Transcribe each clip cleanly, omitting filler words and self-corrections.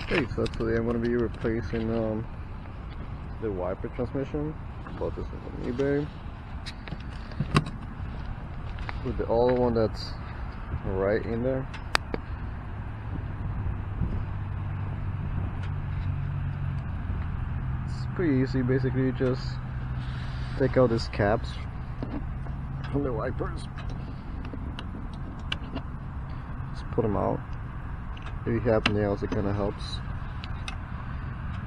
Okay, so today I'm going to be replacing the wiper transmission. Bought this one from eBay with the old one that's right in there. It's pretty easy. Basically, you just take out these caps from the wipers, just put them out. If you have nails, it kind of helps.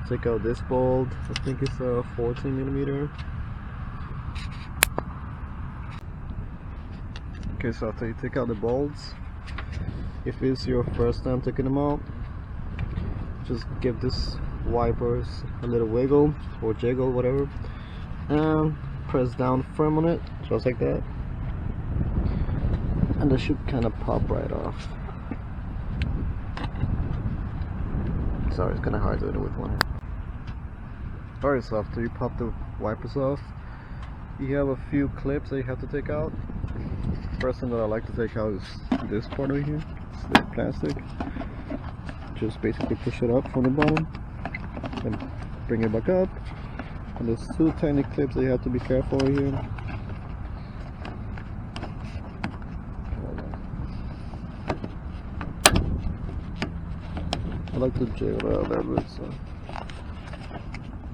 Take out this bolt. I think it's a 14mm. Okay, so after you take out the bolts, if it's your first time taking them out, just give this wipers a little wiggle or jiggle, whatever, and press down firm on it, just like that, and they should kind of pop right off. Sorry, it's kind of hard to do it with one hand. Alright, so after you pop the wipers off, you have a few clips that you have to take out. First thing that I like to take out is this part over here. It's the plastic. Just basically push it up from the bottom and bring it back up. And there's two tiny clips that you have to be careful over here. I like to jiggle out that bit, so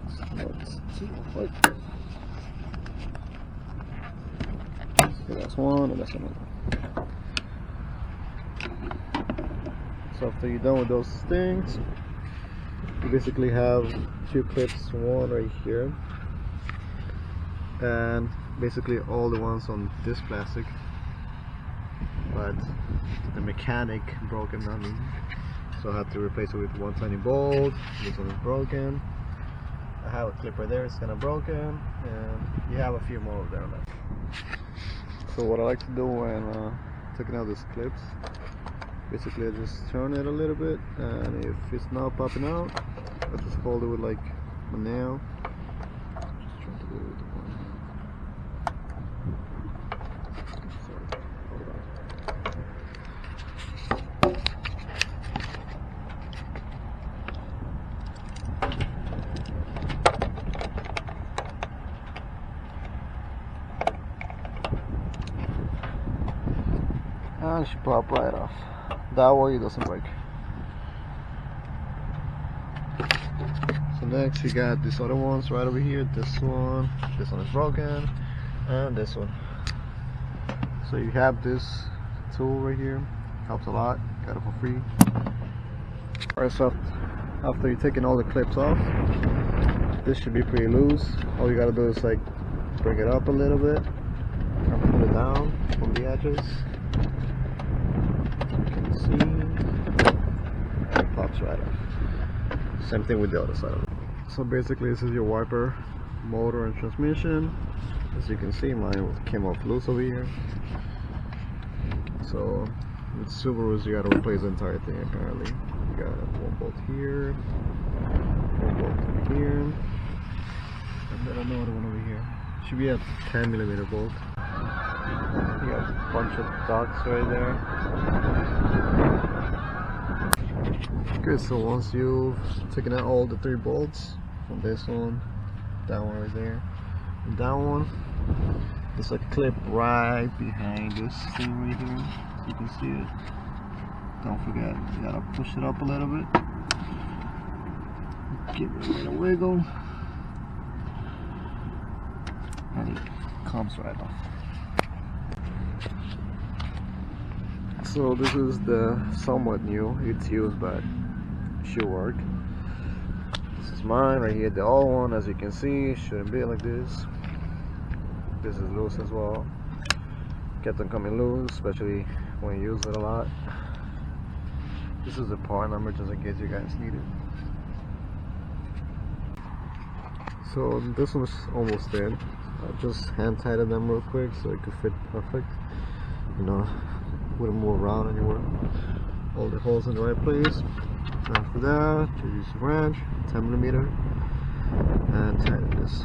it's not too hard. So that's one, and that's another. So after you're done with those things, you basically have two clips, one right here, and basically all the ones on this plastic, but the mechanic broke them on me. So I had to replace it with one tiny bolt. This one is broken. I have a clip right there, it's kind of broken, and you have a few more of them left. So what I like to do when taking out these clips, basically I just turn it a little bit, and if it's not popping out, I just hold it with like a nail. Just trying to do it with one hand. Sorry, hold on. And she pop right off. That way it doesn't break. So next you got these other ones right over here. This one is broken, and this one. So you have this tool right here. Helps a lot. Got it for free. Alright, so after you're taking all the clips off, this should be pretty loose. All you gotta do is like bring it up a little bit and pull it down from the edges. See, and it pops right off. Same thing with the other side of it. So basically this is your wiper, motor and transmission. As you can see, mine came off loose over here. So with Subarus you gotta replace the entire thing apparently. You got one bolt here, one bolt over here, and then another one over here. Should be a 10mm bolt. You got a bunch of dots right there. Okay, so once you've taken out all the 3 bolts from this one, that one right there, and that one, there's a clip right behind this thing right here, so you can see it. Don't forget, you gotta push it up a little bit, give it a little wiggle, and it comes right off. So this is the somewhat new, it's used but it should work. This is mine right here, the old one. As you can see, it shouldn't be like this. This is loose as well. Kept on coming loose, especially when you use it a lot. This is the part number just in case you guys need it. So this one's almost dead. I just hand tightened them real quick so it could fit perfect. You know, wouldn't move around anywhere. All the holes in the right place. After that, you use a wrench, 10mm, and tighten this.